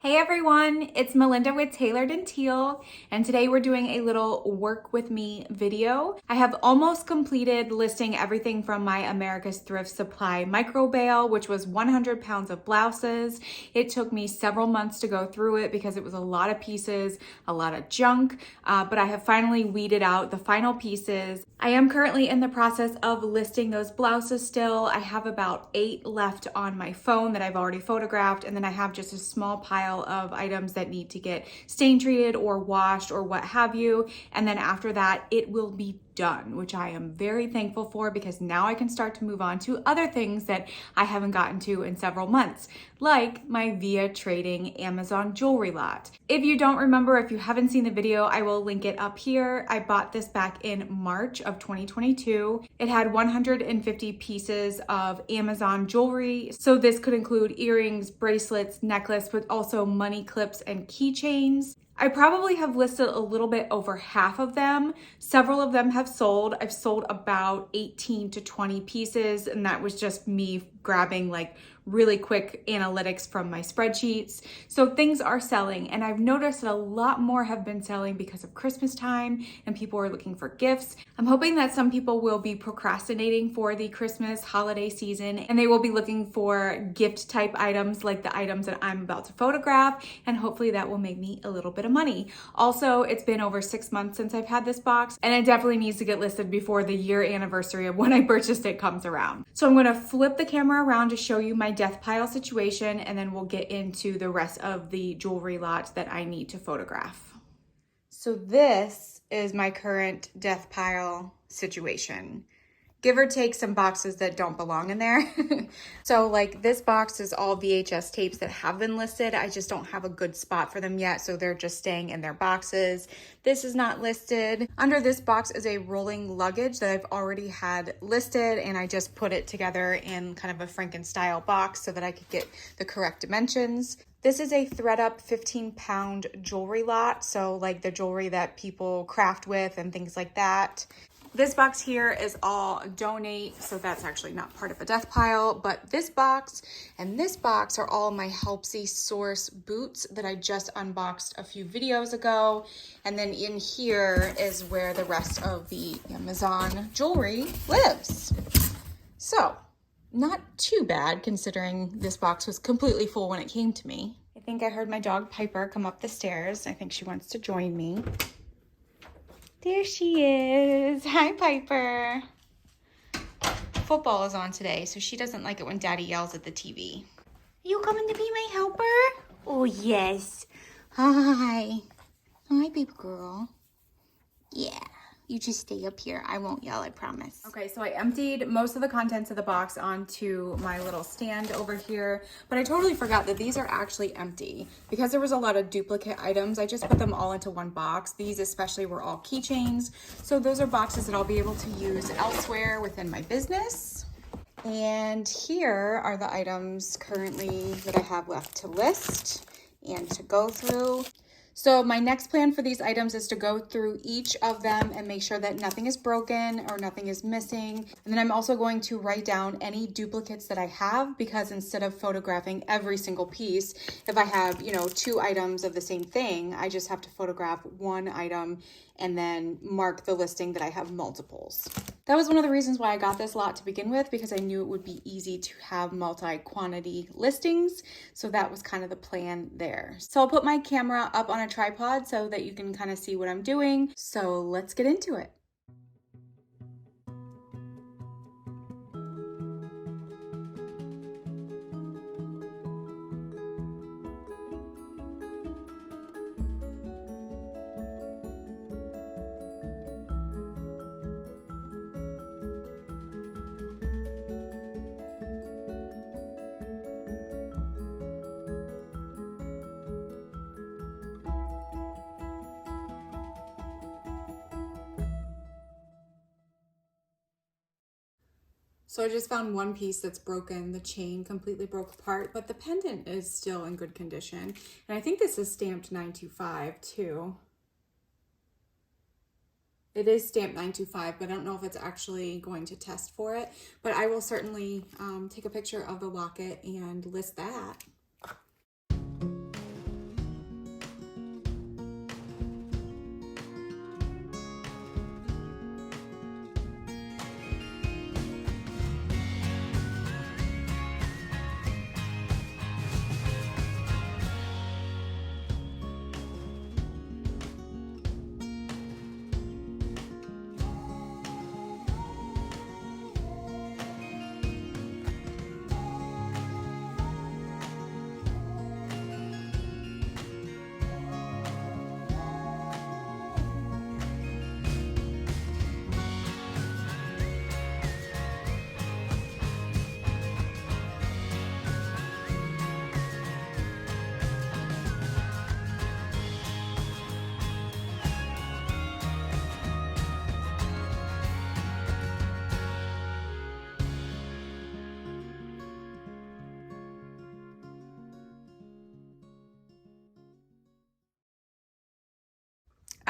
Hey everyone, it's Melinda with Tailored and Teal, and today we're doing a little work with me video. I have almost completed listing everything from my America's Thrift Supply micro bale, which was 100 pounds of blouses. It took me several months to go through it because it was a lot of pieces, a lot of junk, but I have finally weeded out the final pieces. I am currently in the process of listing those blouses still. I have about 8 left on my phone that I've already photographed, and then I have just a small pile of items that need to get stain treated or washed or what have you. And then after that, it will be done, which I am very thankful for because now I can start to move on to other things that I haven't gotten to in several months, like my via trading Amazon jewelry lot. If you don't remember, if you haven't seen the video, I will link it up here. I bought this back in March of 2022. It had 150 pieces of Amazon jewelry. So this could include earrings, bracelets, necklace, but also money clips and keychains. I probably have listed a little bit over half of them. Several of them have sold. I've sold about 18 to 20 pieces, and that was just me grabbing like really quick analytics from my spreadsheets. So things are selling, and I've noticed that a lot more have been selling because of Christmas time and people are looking for gifts. I'm hoping that some people will be procrastinating for the Christmas holiday season and they will be looking for gift type items like the items that I'm about to photograph, and hopefully that will make me a little bit of money. Also, it's been over 6 months since I've had this box, and it definitely needs to get listed before the year anniversary of when I purchased it comes around. So I'm gonna flip the camera around to show you my death pile situation, and then we'll get into the rest of the jewelry lot that I need to photograph. So this is my current death pile situation. Give or take some boxes that don't belong in there. So like this box is all VHS tapes that have been listed. I just don't have a good spot for them yet, so they're just staying in their boxes. This is not listed. Under this box is a rolling luggage that I've already had listed, and I just put it together in kind of a Franken-style box so that I could get the correct dimensions. This is a thread up 15-pound jewelry lot, so like the jewelry that people craft with and things like that. This box here is all donate, so that's actually not part of a death pile, but this box and this box are all my Helpsy Source boots that I just unboxed a few videos ago. And then in here is where the rest of the Amazon jewelry lives. So, not too bad considering this box was completely full when it came to me. I think I heard my dog Piper come up the stairs. I think she wants to join me. There she is. Hi, Piper. Football is on today, so she doesn't like it when Daddy yells at the TV. Are you coming to be my helper? Oh, yes. Hi. Hi, baby girl. Yeah. You just stay up here. I won't yell, I promise. Okay, so I emptied most of the contents of the box onto my little stand over here, but I totally forgot that these are actually empty. Because there was a lot of duplicate items, I just put them all into one box. These especially were all keychains. So those are boxes that I'll be able to use elsewhere within my business. And here are the items currently that I have left to list and to go through. So my next plan for these items is to go through each of them and make sure that nothing is broken or nothing is missing. And then I'm also going to write down any duplicates that I have, because instead of photographing every single piece, if I have, 2 items of the same thing, I just have to photograph one item and then mark the listing that I have multiples. That was one of the reasons why I got this lot to begin with, because I knew it would be easy to have multi-quantity listings. So that was kind of the plan there. So I'll put my camera up on a tripod so that you can kind of see what I'm doing. So let's get into it. So I just found one piece that's broken. The chain completely broke apart, but the pendant is still in good condition. And I think this is stamped 925 too. It is stamped 925, but I don't know if it's actually going to test for it. But I will certainly take a picture of the locket and list that.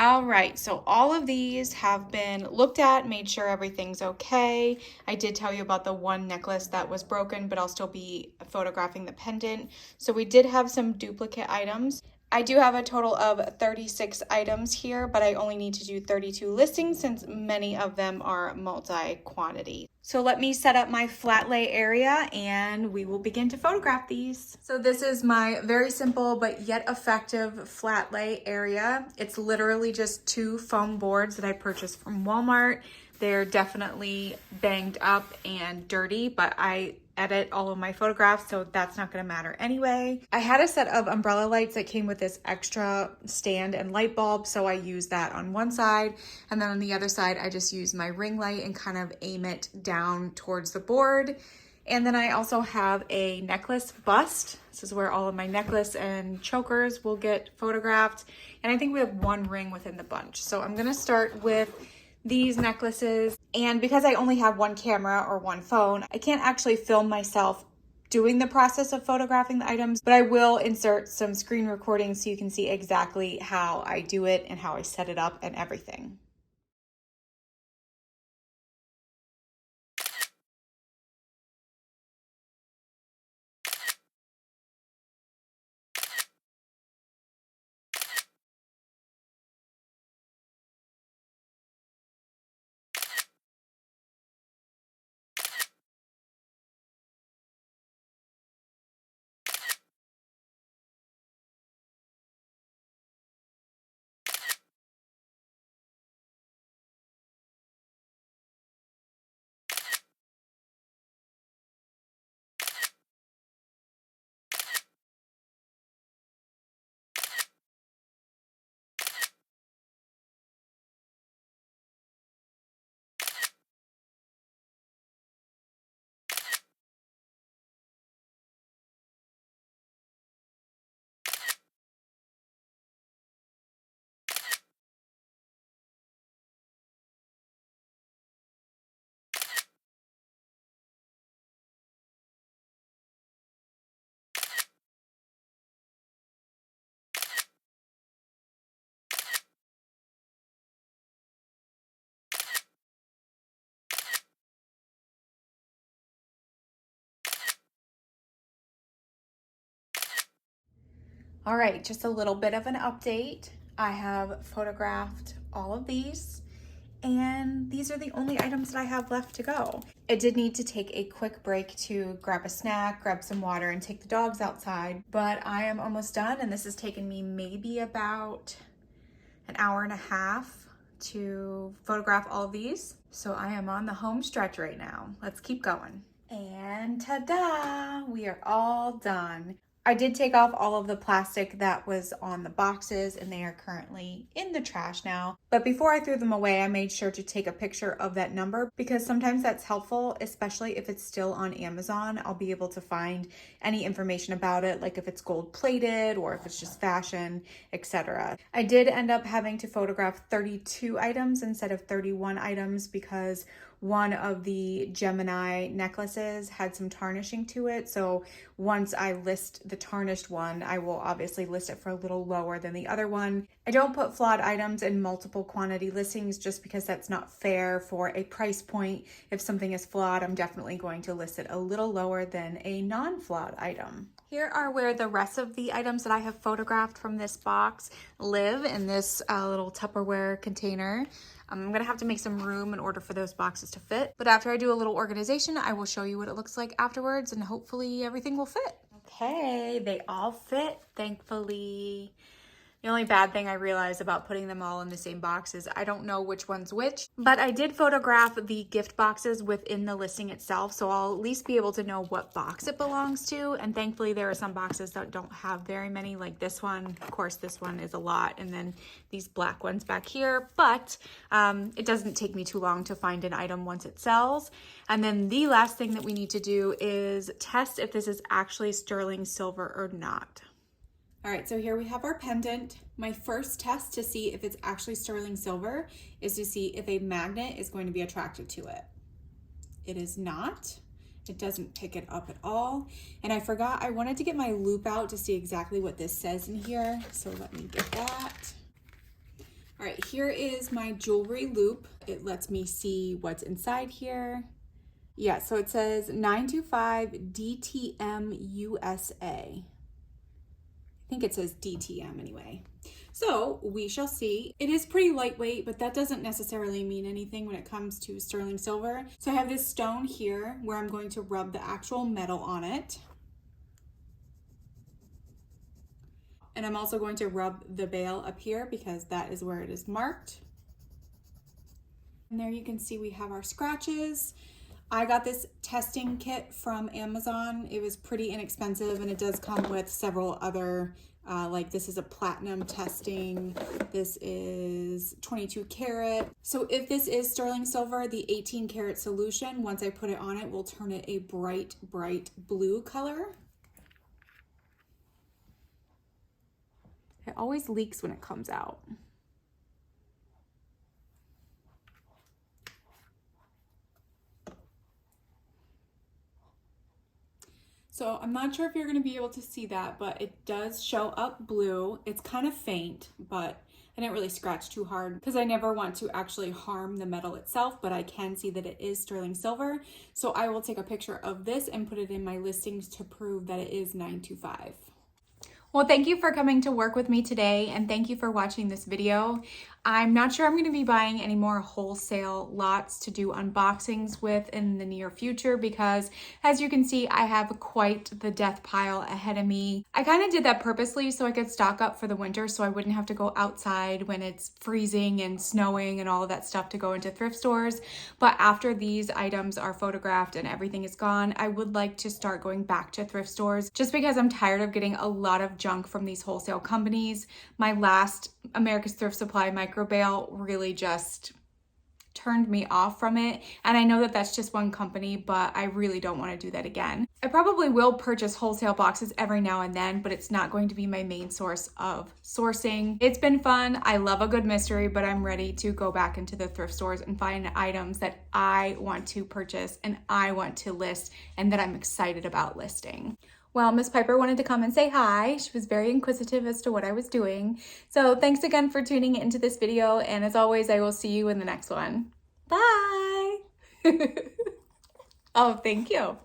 All right, so all of these have been looked at, made sure everything's okay. I did tell you about the one necklace that was broken, but I'll still be photographing the pendant. So we did have some duplicate items. I do have a total of 36 items here, but I only need to do 32 listings since many of them are multi-quantity. So let me set up my flat lay area and we will begin to photograph these. So this is my very simple but yet effective flat lay area. It's literally just 2 foam boards that I purchased from Walmart. They're definitely banged up and dirty, but I edit all of my photographs, so that's not gonna matter anyway. I had a set of umbrella lights that came with this extra stand and light bulb, so I used that on one side, and then on the other side, I just used my ring light and kind of aim it down towards the board. And then I also have a necklace bust. This is where all of my necklace and chokers will get photographed. And I think we have one ring within the bunch. So I'm gonna start with these necklaces, and because I only have one camera or one phone, I can't actually film myself doing the process of photographing the items, but I will insert some screen recordings so you can see exactly how I do it and how I set it up and everything. All right, just a little bit of an update. I have photographed all of these, and these are the only items that I have left to go. I did need to take a quick break to grab a snack, grab some water, and take the dogs outside, but I am almost done, and this has taken me maybe about an hour and a half to photograph all of these. So I am on the home stretch right now. Let's keep going. And ta-da, we are all done. I did take off all of the plastic that was on the boxes and they are currently in the trash now. But before I threw them away, I made sure to take a picture of that number because sometimes that's helpful, especially if it's still on Amazon. I'll be able to find any information about it, like if it's gold plated or if it's just fashion, etc. I did end up having to photograph 32 items instead of 31 items because one of the Gemini necklaces had some tarnishing to it. So once I list the tarnished one, I will obviously list it for a little lower than the other one. I don't put flawed items in multiple quantity listings just because that's not fair for a price point. If something is flawed, I'm definitely going to list it a little lower than a non-flawed item. Here are where the rest of the items that I have photographed from this box live in this little Tupperware container. I'm gonna have to make some room in order for those boxes to fit. But after I do a little organization, I will show you what it looks like afterwards and hopefully everything will fit. Okay, they all fit, thankfully. The only bad thing I realized about putting them all in the same box is I don't know which one's which, but I did photograph the gift boxes within the listing itself, so I'll at least be able to know what box it belongs to. And thankfully there are some boxes that don't have very many, like this one. Of course, this one is a lot, and then these black ones back here, but it doesn't take me too long to find an item once it sells. And then the last thing that we need to do is test if this is actually sterling silver or not. All right, so here we have our pendant. My first test to see if it's actually sterling silver is to see if a magnet is going to be attracted to it. It is not. It doesn't pick it up at all. And I forgot, I wanted to get my loop out to see exactly what this says in here. So let me get that. All right, here is my jewelry loop. It lets me see what's inside here. Yeah, so it says 925 DTM USA. I think it says DTM anyway. So we shall see. It is pretty lightweight, but that doesn't necessarily mean anything when it comes to sterling silver. So I have this stone here where I'm going to rub the actual metal on it. And I'm also going to rub the bail up here because that is where it is marked. And there you can see we have our scratches. I got this testing kit from Amazon. It was pretty inexpensive and it does come with several other, like this is a platinum testing. This is 22 karat. So if this is sterling silver, the 18 karat solution, once I put it on it, will turn it a bright, bright blue color. It always leaks when it comes out. So I'm not sure if you're going to be able to see that, but it does show up blue. It's kind of faint, but I didn't really scratch too hard because I never want to actually harm the metal itself, but I can see that it is sterling silver. So I will take a picture of this and put it in my listings to prove that it is 925. Well, thank you for coming to work with me today, and thank you for watching this video. I'm not sure I'm going to be buying any more wholesale lots to do unboxings with in the near future because, as you can see, I have quite the death pile ahead of me. I kind of did that purposely so I could stock up for the winter so I wouldn't have to go outside when it's freezing and snowing and all of that stuff to go into thrift stores. But after these items are photographed and everything is gone, I would like to start going back to thrift stores just because I'm tired of getting a lot of junk from these wholesale companies. My last America's Thrift Supply micro bail really just turned me off from it, and I know that that's just one company, but I really don't want to do that again. I probably will purchase wholesale boxes every now and then, but it's not going to be my main source of sourcing. It's been fun. I love a good mystery, but I'm ready to go back into the thrift stores and find items that I want to purchase and I want to list and that I'm excited about listing. Well, Miss Piper wanted to come and say hi. She was very inquisitive as to what I was doing. So thanks again for tuning into this video. And as always, I will see you in the next one. Bye. Oh, thank you.